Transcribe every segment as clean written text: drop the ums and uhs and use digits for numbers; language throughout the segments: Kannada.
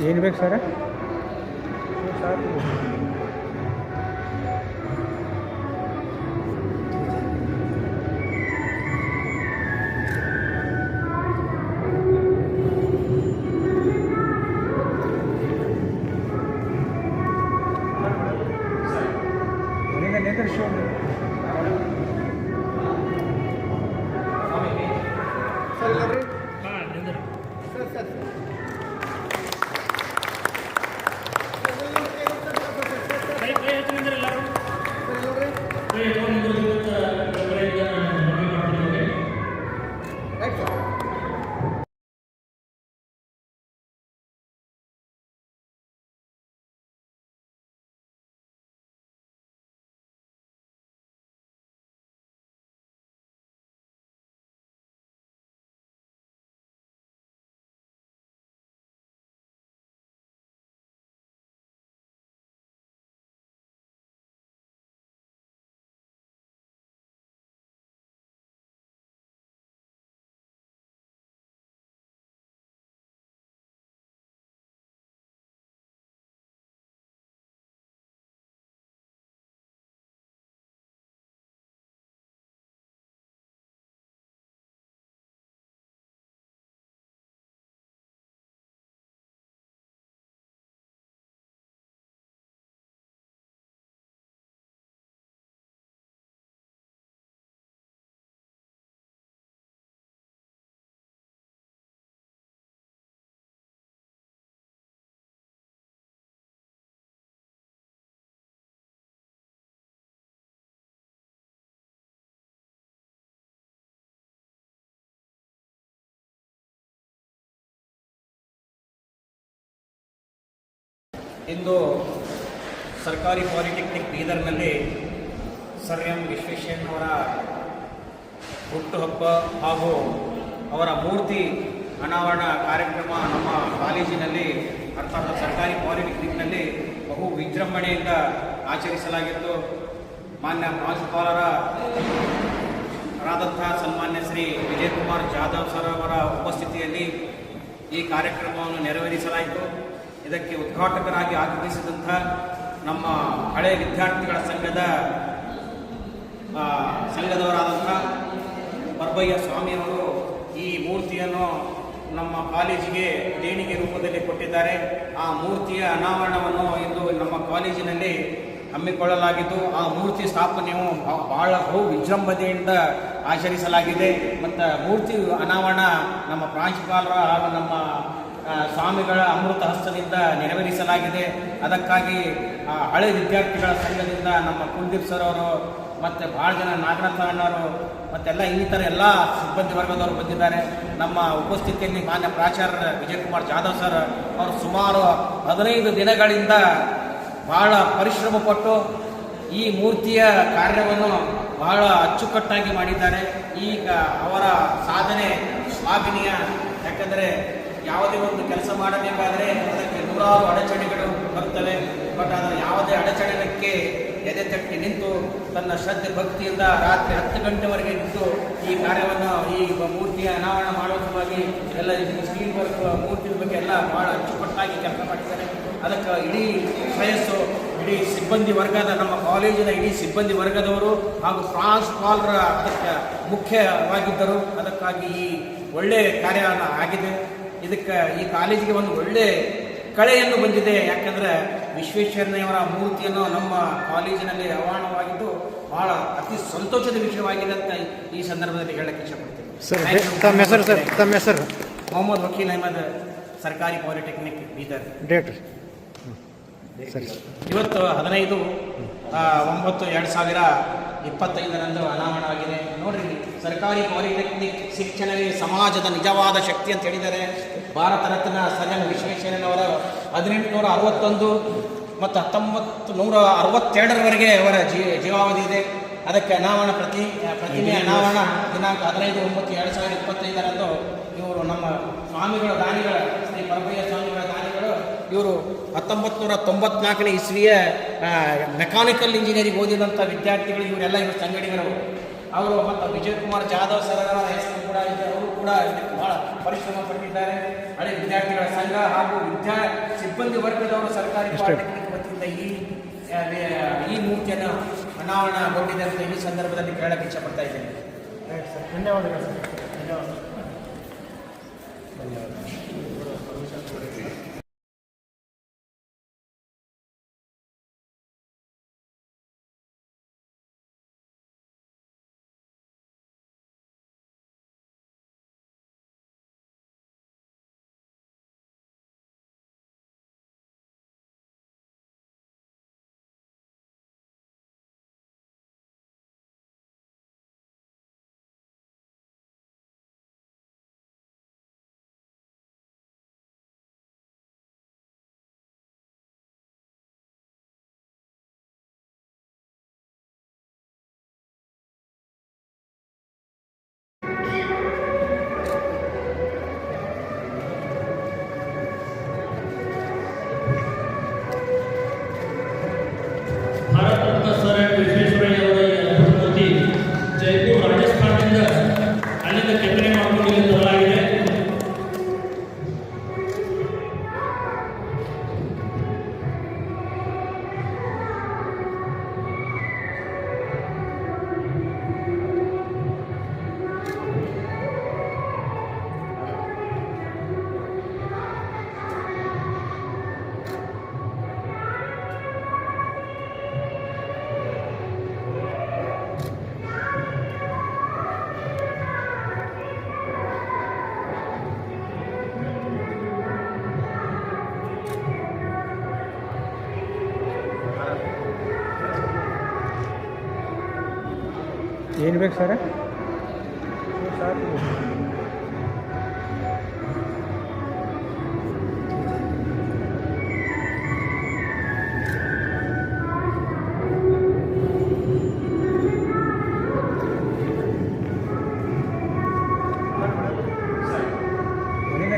ಏನು ಬೇಕು ಸರ್? ಇಂದು ಸರ್ಕಾರಿ ಪಾಲಿಟೆಕ್ನಿಕ್ ಬೀದರ್ನಲ್ಲಿ ಸರ್ ಎಂ ವಿಶ್ವೇಶ್ವರಯ್ಯನವರ ಹುಟ್ಟುಹಬ್ಬ ಹಾಗೂ ಅವರ ಮೂರ್ತಿ ಅನಾವರಣ ಕಾರ್ಯಕ್ರಮ ನಮ್ಮ ಕಾಲೇಜಿನಲ್ಲಿ ಅರ್ಥಾತ್ ಸರ್ಕಾರಿ ಪಾಲಿಟೆಕ್ನಿಕ್ನಲ್ಲಿ ಬಹು ವಿಜೃಂಭಣೆಯಿಂದ ಆಚರಿಸಲಾಗಿತ್ತು. ಮಾನ್ಯ ಪ್ರಾಂಶುಪಾಲರಾದಂಥ ಸನ್ಮಾನ್ಯ ಶ್ರೀ ವಿಜಯಕುಮಾರ್ ಜಾಧವ್ ಸರ್ ಅವರ ಉಪಸ್ಥಿತಿಯಲ್ಲಿ ಈ ಕಾರ್ಯಕ್ರಮವನ್ನು ನೆರವೇರಿಸಲಾಯಿತು. ಇದಕ್ಕೆ ಉದ್ಘಾಟಕರಾಗಿ ಆಗಮಿಸಿದಂಥ ನಮ್ಮ ಹಳೆಯ ವಿದ್ಯಾರ್ಥಿಗಳ ಸಂಘದವರಾದಂಥ ಬರ್ಬಯ್ಯ ಸ್ವಾಮಿಯವರು ಈ ಮೂರ್ತಿಯನ್ನು ನಮ್ಮ ಕಾಲೇಜಿಗೆ ದೇಣಿಗೆ ರೂಪದಲ್ಲಿ ಕೊಟ್ಟಿದ್ದಾರೆ. ಆ ಮೂರ್ತಿಯ ಅನಾವರಣವನ್ನು ಇಂದು ನಮ್ಮ ಕಾಲೇಜಿನಲ್ಲಿ ಹಮ್ಮಿಕೊಳ್ಳಲಾಗಿದ್ದು, ಆ ಮೂರ್ತಿ ಸ್ಥಾಪನೆಯು ಬಹಳ ವಿಜೃಂಭಣೆಯಿಂದ ಆಚರಿಸಲಾಗಿದೆ. ಮತ್ತು ಮೂರ್ತಿ ಅನಾವರಣ ನಮ್ಮ ಪ್ರಾಂಶುಪಾಲರ ಹಾಗೂ ನಮ್ಮ ಸ್ವಾಮಿಗಳ ಅಮೃತ ಹಸ್ತದಿಂದ ನೆರವೇರಿಸಲಾಗಿದೆ. ಅದಕ್ಕಾಗಿ ಹಳೆ ವಿದ್ಯಾರ್ಥಿಗಳ ಸಂಘದಿಂದ ನಮ್ಮ ಕುಲ್ದೀಪ್ ಸರ್ ಅವರು ಮತ್ತು ಭಾಳ ಜನ ನಾಗನಾಥ ಅಣ್ಣವರು ಮತ್ತೆಲ್ಲ ಇನ್ನಿತರ ಎಲ್ಲ ಸಿಬ್ಬಂದಿ ವರ್ಗದವರು ಬಂದಿದ್ದಾರೆ. ನಮ್ಮ ಉಪಸ್ಥಿತಿಯಲ್ಲಿ ಮಾನ್ಯ ಪ್ರಾಚಾರ್ಯ ವಿಜಯಕುಮಾರ್ ಜಾಧವ್ ಸರ್ ಅವರು ಸುಮಾರು 15 ದಿನಗಳಿಂದ ಬಹಳ ಪರಿಶ್ರಮ ಪಟ್ಟು ಈ ಮೂರ್ತಿಯ ಕಾರ್ಯವನ್ನು ಬಹಳ ಅಚ್ಚುಕಟ್ಟಾಗಿ ಮಾಡಿದ್ದಾರೆ. ಈಗ ಅವರ ಸಾಧನೆ ಶ್ಲಾಘನೀಯ. ಯಾಕಂದರೆ ಯಾವುದೇ ಒಂದು ಕೆಲಸ ಮಾಡಬೇಕಾದರೆ ಅದಕ್ಕೆ ನೂರಾರು ಅಡಚಣೆಗಳು ಬರುತ್ತವೆ. ಬಟ್ ಅದರ ಯಾವುದೇ ಅಡಚಣೆಗೆ ಎದೆ ತಟ್ಟಿ ನಿಂತು ತನ್ನ ಶ್ರದ್ಧೆ ಭಕ್ತಿಯಿಂದ ರಾತ್ರಿ 10 ಗಂಟೆವರೆಗೆ ನಿಂತು ಈ ಕಾರ್ಯವನ್ನು ಈ ಮೂರ್ತಿಯ ಅನಾವರಣ ಮಾಡುವ ಸಲುವಾಗಿ ಎಲ್ಲ ಸ್ಟೀಲ್ ವರ್ಕ್ ಮೂರ್ತಿ ಬಗ್ಗೆ ಎಲ್ಲ ಭಾಳ ಅಚ್ಚುಕಟ್ಟಾಗಿ ಕೆಲಸ ಮಾಡಿದ್ದಾರೆ. ಅದಕ್ಕೆ ಇಡೀ ಶ್ರೇಯಸ್ಸು ಇಡೀ ಸಿಬ್ಬಂದಿ ವರ್ಗದ ನಮ್ಮ ಕಾಲೇಜಿನ ಇಡೀ ಸಿಬ್ಬಂದಿ ವರ್ಗದವರು ಹಾಗೂ ಪ್ರಾಂಶುಪಾಲರ ಅದಕ್ಕೆ ಮುಖ್ಯವಾಗಿದ್ದರು. ಅದಕ್ಕಾಗಿ ಈ ಒಳ್ಳೆಯ ಕಾರ್ಯ ಆಗಿದೆ. ಇದಕ್ಕೆ ಈ ಕಾಲೇಜಿಗೆ ಒಂದು ಒಳ್ಳೆ ಕಳೆಯನ್ನು ಬಂದಿದೆ. ಯಾಕಂದರೆ ವಿಶ್ವೇಶ್ವರಯ್ಯನವರ ಮೂರ್ತಿಯನ್ನು ನಮ್ಮ ಕಾಲೇಜಿನಲ್ಲಿ ಆಹ್ವಾನವಾಗಿದ್ದು ಬಹಳ ಅತಿ ಸಂತೋಷದ ವಿಷಯವಾಗಿದೆ ಅಂತ ಈ ಸಂದರ್ಭದಲ್ಲಿ ಹೇಳಕ್ಕೆ ಇಷ್ಟಪಡ್ತೀನಿ. ತಮ್ಮ ಹೆಸರು? ಮೊಹಮ್ಮದ್ ವಕೀಲ್ ಅಹಮದ್, ಸರ್ಕಾರಿ ಪಾಲಿಟೆಕ್ನಿಕ್ ಬೀದರ್. ಡೇಟ್ ಇವತ್ತು 15/9/2025 ಅನಾವರಣವಾಗಿದೆ. ನೋಡ್ರಿ, ಸರ್ಕಾರಿ ಪಾಲಿಟೆಕ್ನಿಕ್ ಶಿಕ್ಷಣವೇ ಸಮಾಜದ ನಿಜವಾದ ಶಕ್ತಿ ಅಂತ ಹೇಳಿದ್ದಾರೆ. ಭಾರತ ರತ್ನ ಸರ್ ಎಂ ವಿಶ್ವೇಶ್ವರಯ್ಯನವರ 1861 ಮತ್ತು 1962 ಅವರ ಜೀವಾವಧಿ ಇದೆ. ಅದಕ್ಕೆ ಅನಾವರಣ ಪ್ರತಿಮೆ ಅನಾವರಣ ದಿನಾಂಕ 15/9/2025 ಇವರು ನಮ್ಮ ಸ್ವಾಮಿಗಳ ದಾನಿಗಳ ಶ್ರೀ ಬರ್ಬಯ್ಯ ಸ್ವಾಮಿಗಳ ದಾನಿಗಳು. ಇವರು 1994 ಇಸ್ವಿಯ ಮೆಕ್ಯಾನಿಕಲ್ ಇಂಜಿನಿಯರಿಂಗ್ ಓದಿದಂಥ ವಿದ್ಯಾರ್ಥಿಗಳು. ಇವರೆಲ್ಲ ಇವರು ಸಂಗಡಿಗರು. ಅವರು ಮತ್ತು ವಿಜಯಕುಮಾರ್ ಜಾಧವ್ ಸರ್ ಅವರ ಹೆಸರು ಕೂಡ ಇದೆ. ಅವರು ಕೂಡ ಇದಕ್ಕೆ ಭಾಳ ಪರಿಶ್ರಮ ಪಟ್ಟಿದ್ದಾರೆ. ಹಳೆ ವಿದ್ಯಾರ್ಥಿಗಳ ಸಂಘ ಹಾಗೂ ಸಿಬ್ಬಂದಿ ವರ್ಗದವರು ಸರ್ಕಾರಿ ಪಾಲಿಟೆಕ್ನಿಕ್ ವತಿಯಿಂದ ಈ ಮೂರ್ತಿಯನ್ನು ಅನಾವರಣಗೊಂಡಿದೆ ಅಂತ ಈ ಸಂದರ್ಭದಲ್ಲಿ ಕೇಳಕ್ಕೆ ಇಷ್ಟಪಡ್ತಾ ಇದ್ದೇನೆ. ಧನ್ಯವಾದಗಳು ಸರ್. ಧನ್ಯವಾದ. ಏನು ಬೇಕು ಸರ್?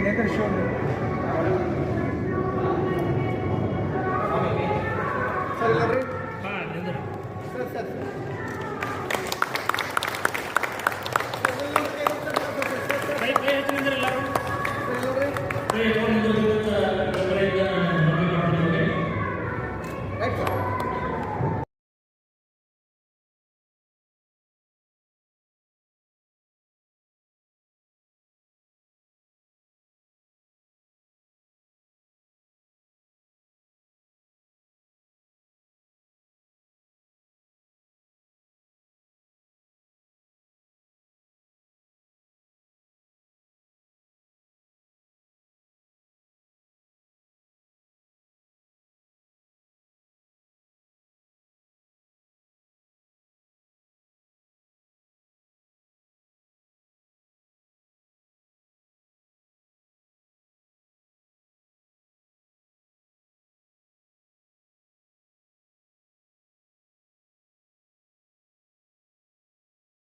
ನೇತ್ರ ಶಿವ